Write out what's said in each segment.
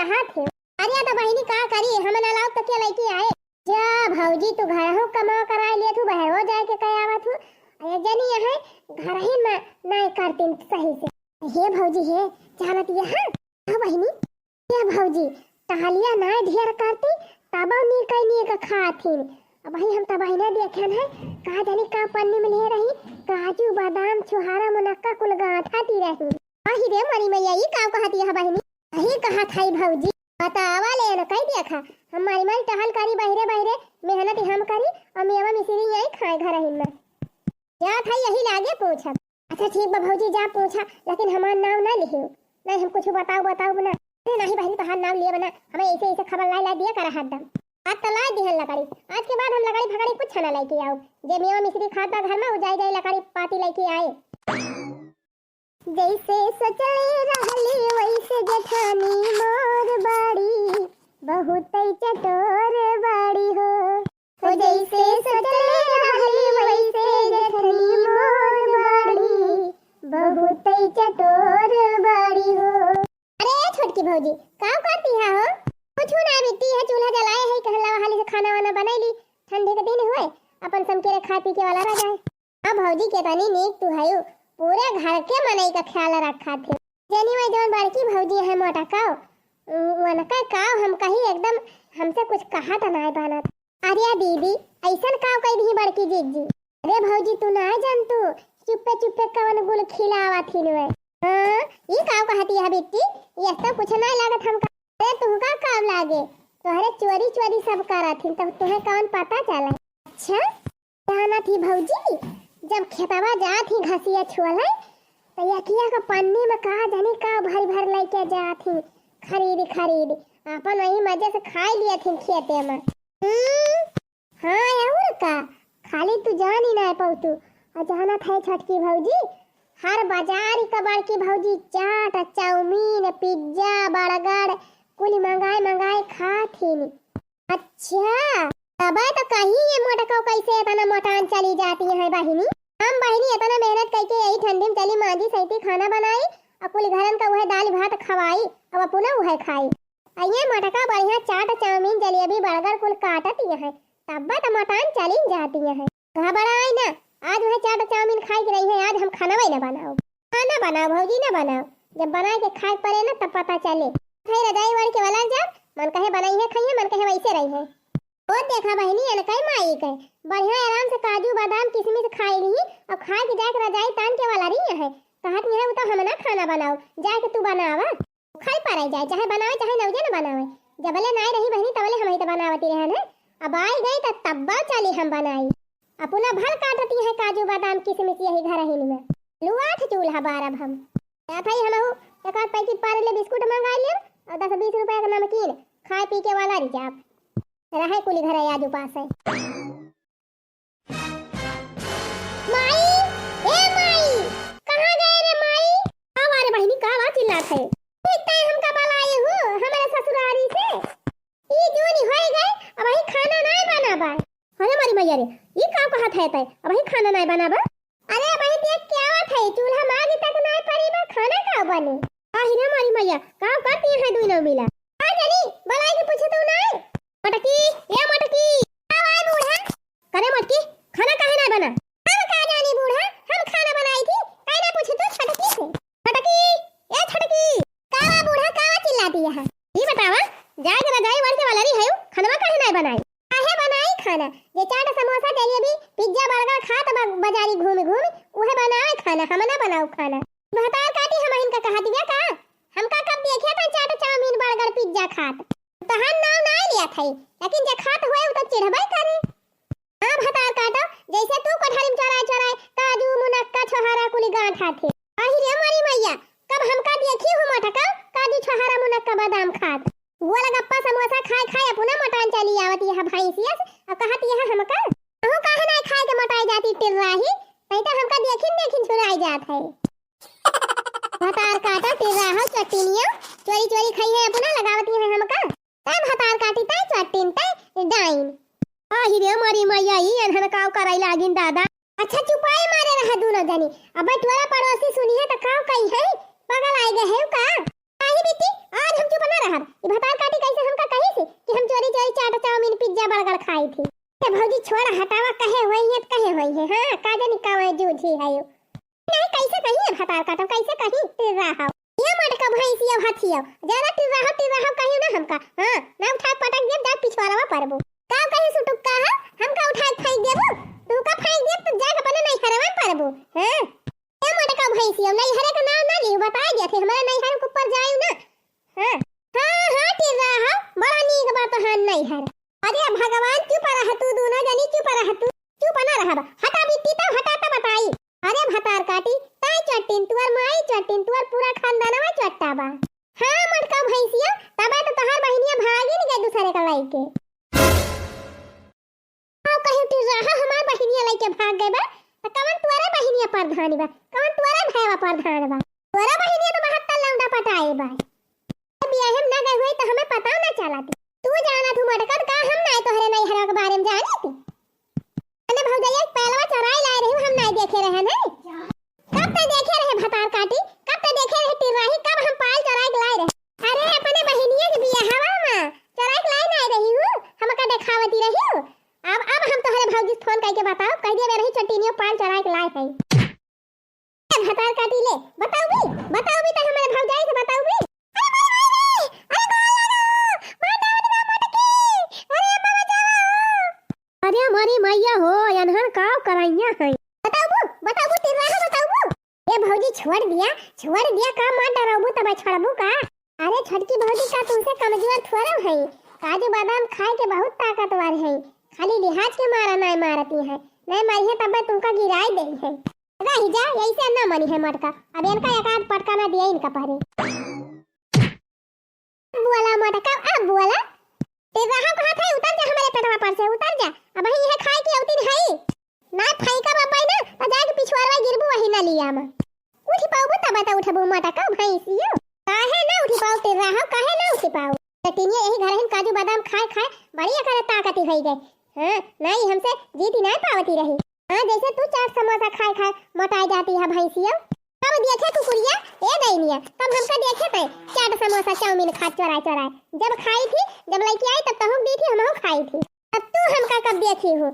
कहा थे। अरे तो बहनी का करी हम ना लाओ तो क्या लड़की आए जा भौजी तू घर हो कमा करा लिए तू बहर हो जाए के कह आवत हूँ अरे जनी यहाँ घर ही में नहीं करती सही से हे भौजी हे जानत यहाँ हाँ बहनी ये भौजी टहलिया ना ढेर करती तब नी कहीं का खाती अब भाई हम तब ना देखे है कहा जानी का पन्नी में ले रही काजू बादाम छुहारा मुनक्का कुल गांठाती रही आही रे मरी मैया ये का कहती है बहनी यही कहा था भौजी बतावा ले न कह देखा हमारी माल टहल करी बहरे बहरे मेहनत हम करी और मेवा मिश्री यही खाए घर ही में जा था यही लागे पूछा अच्छा ठीक बा भौजी जा पूछा लेकिन हमार नाम ना लिखियो नहीं हम कुछ बताओ बना नहीं बहनी तोहार नाम लिए बना हमें ऐसे खबर लाई दिया कर हरदम आज तो लाई दिहल लकड़ी आज के बाद हम लकड़ी फकड़ी कुछ ना लेके आओ जे मेवा मिश्री खाता घर में उजाई जाए लकड़ी पाती लेके आए जैसे सचले रहली वैसे जेठानी मोर बाड़ी बहुत चटोर बाड़ी हो जैसे सचले रहली वैसे जेठानी मोर बाड़ी बहुत चटोर बाड़ी हो अरे छोटकी भौजी का करती है हो कुछ ना बेटी है चूल्हा जलाए है कहला हाली से खाना वाना बनैली ठंडे के दिन हुए अपन समकेरे खा पी के वाला रह जाए अब भौजी के तनी नीक तू है पूरे घर के मनई का ख्याल रखा थे जनी में जौन बड़की भौजी है मोटा काव वनका काव हम कहीं एकदम हमसे कुछ कहा तो ना बनत अरे दीदी ऐसन काव कह दी बड़की जीजी अरे भौजी तू ना जान तू चुप्पे कवन गुल खिलावा थी नुए हां ई काव कहती है बेटी ये सब कुछ ना लागत हम अरे तू का काव लागे तोहरे चोरी सब करा थी तब तुम्हें कौन पता चला अच्छा जाना थी भौजी जब खेतवा जात ही घसिया छुअल तो यकिया का पन्नी में कहा जानी का भर लेके जात ही खरीद अपन वही मजे से खा लिया थी खेते में हाँ और का खाली तू जान ही ना पाऊ तू और जाना था छटकी भौजी हर बाजार का बड़की भौजी चाट चाउमीन पिज्जा बर्गर कुल मंगाए खाती अच्छा अब तो कहीं ये मोटा कैसे इतना मोटान चली जाती है बहिनी हम बहिनी इतना मेहनत करके यही ठंडी में चली मांझी सही खाना बनाई और कुल घरन का वह दाल भात खवाई अब अपना वह खाई ये मटका बढ़िया चाट चाउमीन जलेबी बर्गर कुल काटत है तब तो मोटान चली जाती है घबराई ना आज वह चाट चाउमीन खाई के रही है आज हम खाना वही ना बनाओ भौजी ना बनाओ जब बना के खाए पड़े ना तब पता चले खाई रजाई वाली के वाला जा मन कहे बनाई है खाइए मन कहे वैसे रही है और देखा बहनी अनकई माई के बढ़िया आराम से काजू बादाम किशमिश खाई ली और खा के जाके रजाई तान के वाला रही है कहत नहीं है वो तो हम ना खाना बनाओ जाके तू बनावा खाई पारे जाए चाहे बनावे चाहे नौजे ना बनावे जबले नाई रही बहनी तबले हम ही तो बनावती रहे ना अब आई गई तो तब्बा चली हम बनाई अपना भल काटती है काजू बादाम किशमिश यही घर ही में लुआठ चूल्हा बारब हम क्या था हम एक आध पैकेट पार्ले बिस्कुट मंगा लिए और 10-20 रुपए का नमकीन खाए पी के वाला रिजाब रहे कुली घर आज उपास है माई ए माई कहां गए रे माई हमारे बहनी का आवाज चिल्लात है इतना हम का बुलाए हो हमारे ससुरारी से ई जोनी होई गए अब ही खाना नहीं बनाबा अरे मारी मैया रे ई का कहत है तय अब ही खाना नहीं बनाबा अरे भाई देख क्या बात है चूल्हा मागी तक नहीं पड़ी बा खाना का बने आही रे मारी मैया का करती है दुनो मिला आ जनी बुलाए के पूछे तू नहीं मटकी ये मटकी आवाज बूढ़ा करे मटकी खाना काहे ना बना हम का जानी बूढ़ा हम खाना बनाई थी काहे ना पूछे तू छटकी से छटकी ए छटकी कावा बूढ़ा कावा चिल्लाती है ये बतावा जाए जरा जाए वाल के वाला रही है खाना काहे ना बनाई काहे बनाई खाना ये चाट समोसा जलेबी पिज्जा बर्गर खा तब बाजारी घूम उहे बनाए खाना हम ना बनाओ खाना भतार काटी हम इनका कहा दिया का हम का कब देखे था चाट चाउमीन बर्गर पिज्जा खात तो हम नाम ना लिया था लेकिन जे खात हुए तो चिढ़बाई करे हां भतार काटो जैसे तू कोठारी में चराए काजू मुनक्का छोहारा कुली गांठा थे आही रे मारी मैया कब हमका देखी हो मटका काजू छोहारा मुनक्का बादाम खात गोल गप्पा समोसा खाए अपना मटान चली आवती है भैंसिया और कहती है हमका तू काहे ना खाए के मटाई जाती टिर्राही नहीं तो हमका देखिन छुराई जात है भतार काटा टिर्राहा चटनिया चोरी खाई है अपना लगावती है हमका तब हतार काटी तय चट्टीन तय डाइन आही रे मारी मैया ई अनहन काव कराई लागिन दादा अच्छा चुपाए मारे रहा दोनों जनी अब टोला पड़ोसी सुनी है तो काव कही है पागल आई गए है का आही बेटी आज हम चुप ना रहा ये भतार काटी कैसे हमका कही थी कि हम चोरी चोरी चाट चाउमीन पिज्जा बर्गर खाई थी। ए भौजी छोड़ हटावा कहे होई है कहे होई है हां का जानी का है जूझी है यो नहीं कैसे कही है भतार काटो कैसे कही तेरा हां ये मटका भैंसिया हाथिया जरा टिरा कहियो ना हमका हां ना उठा पटक देब जा पिछवाड़वा परबो का कही सुटुक्का है हमका उठा फेंक देबो तू का फेंक देब तो जाके अपने नहीं हरवा परबो हां ये मटका भैंसिया नहीं हरे का नाम ना ली बता दिए थे हमारा नहीं हर के ऊपर जायो ना हां हां टिरा हां बड़ा नीक बात हां नहीं हर अरे भगवान चुप रह तू दोनों जनी चुप रह तू चुप ना रह हटा बिट्टी तो हटा तो बताई अरे भतार काटी ताई चट्टिन तुअर माई चट्टिन तुअर पूरा खानदानवा चट्टा बा हां मटका भैंसिया तबे तो तहार बहिनिया भागी नहीं गई दूसरे का लाई के आओ कहीं तू रहा हमार बहिनिया लाई के भाग गए बा तो कवन तुअरे बहिनिया प्रधान बा कवन तुअरे भैया प्रधान बा तुअरे बहिनिया तो 72 लौंडा पटाए बा बियाह हम ना गए हुए तो हमें पता ना चला तू जाना तू मटका का हम नहीं तोहरे नहीं हरा के बारे में जानी थी अने भौजैया पहलवा चराई लाए रही हम नहीं देखे रहे नहीं कब तक देखे रहे भतार काटी कब तक देखे रहे टिराही कब हम पाल चराई के लाए रहे अरे अपने बहिनिया के बियाहवा में चराई के लाए नहीं रही हूं हमका दिखावती रही हूं अब हम तोहरे भौजी फोन करके बताओ कह दिए रही चट्टिनियो पाल चराई के लाए है भतार काटी ले बताओ भी तो हमारे भौजाई से बताओ भी अरे हमारी मैया हो अनहर का कराइया है बताओ तेरा बताओ ये भौजी छोड़ दिया का मार डराबू तब छोड़बू का अरे छोटकी भौजी का तुमसे कमजोर थोड़ा है काजू बादाम खाए के बहुत ताकतवर है खाली लिहाज के मारा नहीं मारती है नहीं मारी है तब तुमका गिराई दे है रही जा ऐसे ना मनी है मटका अब इनका एक आध पटका ना दिया इनका पहरे बुआला मटका अब बुआला तेरा हां कहां था उतर जा हमारे पेटवा पर से उतर जा अब ही है खाए की औती है ना फाई का बाबा ना तो जाके पिछवाड़वा गिरबू वही ना लिया में उठी पाऊ तब बता उठबू मटका भैंसियो काहे ना उठी पाऊ तेरा हां काहे ना उठी पाऊ तटिनिया यही घर हिन काजू बादाम खाए बढ़िया करे ताकती होई गए हां नहीं हमसे जीती नहीं पावती रही हां जैसे तू चाट समोसा खाए मोटाई जाती है भैंसियो कब देखे कुकुरिया ए दैनिया तब हमका देखे थे चाट समोसा चाउमीन खा चोराए जब खाई थी जब लड़की आई तब तो हम दी थी हम खाई थी अब तू हमका कब देखे हो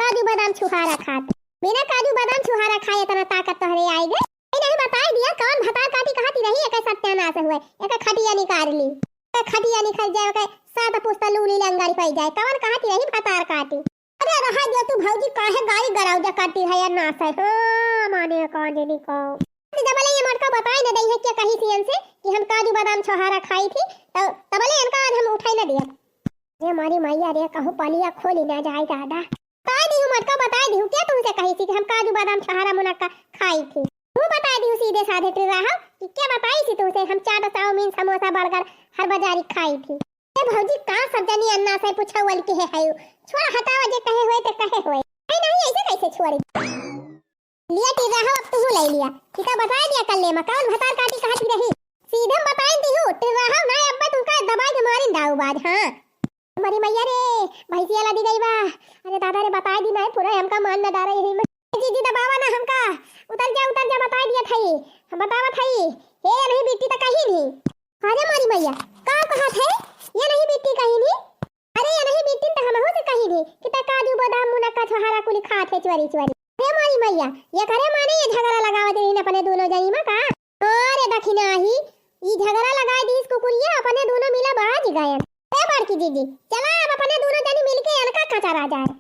काजू बादाम छुहारा खात बिना काजू बादाम छुहारा खाए इतना ताकत तोहरे आई गए नहीं बता दिया कौन भतार काटी कहती रही एक सत्यानाश हुए एक खटिया निकाल ली एक खटिया निकल जाए के सात पुस्ता लूली लंगारी पई जाए कौन कहती रही भतार काटी अरे रहा जो तू भौजी काहे गाड़ी गराउ जा काटी है या नास है हां माने कौन जेनी को जबले ये मटका बताई न दई है क्या कही थी इनसे कि हम काजू बादाम छुहारा खाई थी तो तबले इनका आज हम उठाई ना दिया ये हमारी मैया रे कहूं पलिया खोली ना जाए दादा बता दी हूं मटका बता दी हूं क्या तुमसे कही थी कि हम काजू बादाम छुहारा मुनक्का खाई थी तू बता दी हूं सीधे साधे टे रहा कि क्या बताई थी तुमसे हम चाट चाउमीन समोसा बर्गर हर बाजारी खाई थी ए भौजी का सब जनी अन्ना से पूछावल के है छोड़ हटावा जे कहे हुए ते कहे हुए नहीं ऐसे कैसे छोड़ी लिया टी रहा अब तू ले लिया ठीक है बता दिया कल ले मकान भतार काटी कहती रही सीधे बताई दी हूं टी रहा ना अब तुमका दबाई के मारिन दाऊ बाज हां हमारी मैया रे भैंसिया ला दी गई बा अरे दादा रे बता दी ना पूरा हमका मान ना डारा यही में जी दबावा ना हमका उतर जा बता दिया थई हम बतावा थई हे नहीं बेटी तो कहीं नहीं अरे हमारी मैया का कहा थे ये नहीं बेटी कहीं नहीं अरे ये नहीं बेटी तो हम हो से कहीं नहीं कि ता काजू बादाम मुनक्का छुहारा कुली खाते चोरी अरे हमारी मैया ये करे माने ये झगड़ा लगावा दे इन अपने दोनों जनी में का अरे दखिना ही ये झगड़ा लगा दी इसको कुलिया अपने दोनों मिला बाज गए ए बड़की दीदी चला अब अपने दोनों जनी मिलके इनका कचरा जाए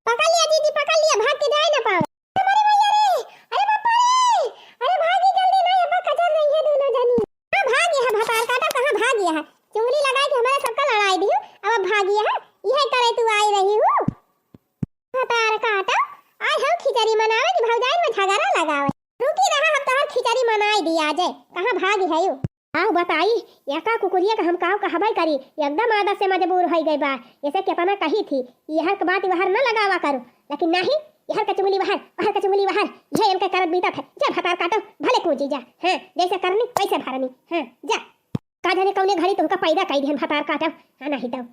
पकड़ लिया दीदी पकड़ लिया भाग के जाए ना पाओ हमारी मैया रे अरे बापा रे अरे भागी जल्दी नहीं अब कचर रही है दोनों जनी हां भागी है भतार काटा कहां भागी है चुंगली लगा के हमारा सबका लड़ाई दी अब भागी है यह करे तू आई रही हूं भतार काटा आज हम खिचड़ी मनावे कि भौजाई में झगड़ा लगावे रुकी रहा हम तोहर खिचड़ी मनाई दिया जे कहां भागी है यू आओ बताई एका कुकुरिया का हम काव कहबाई करी एकदम आदत से मजबूर हो गई बा ऐसे केतना कही थी यह के बात वहर न लगावा करो लेकिन नहीं यहर का चुंगली वहर का चुंगली वहर ये इनका करत बीता था जा भतार काटो भले कूजी जा हां जैसे करनी वैसे भरनी हां जा का जाने कौने घड़ी तुमका पैदा कई दिन भतार काटो हां नहीं तो